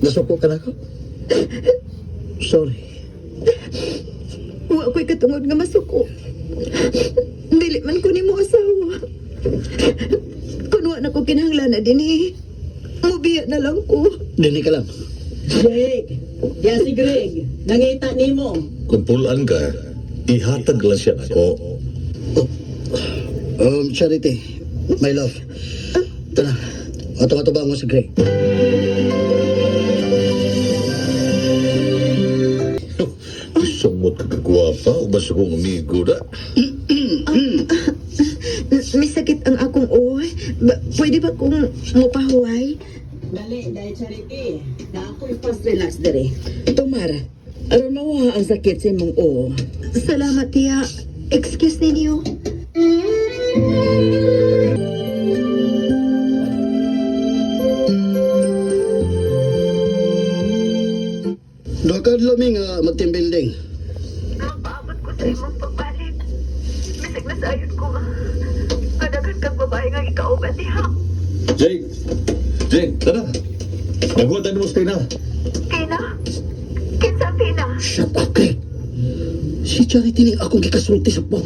Nasuko ka na ko? Sorry. Wa ko'y katungod nga masuko. Dili man ko nimo asawa. Kunwa na ko kinahanglan na din mubiya na lang ko. Dini ka lang. Greg, yan si Greg. Nangita nimo. Kung pulaan ka, ihatag lang siya ako. Charity, my love. Ito na. Ato-ato ba mo si Greg? Sumot ka kagwapa, o ba sa kong amigo na? May sakit ang akong uy. Pwede ba kung mupahuway? Dali, dahil Charity. Na ako'y fast relax dere. Tomar, aron mawaha ang sakit sa imong o. Salamat, tiya. Excuse ninyo. Doon ka laming mag-team building. Magpaabot ko sa imong pagbalik. Bisig na sayod ko nga. Kadagan kang babae nga ikauban diha. Jake! Jake, tara! Nagutan mo na. Tina? Kinsa Tina? Shut up, Greg. Si Charity ni akong gikasulti sa po.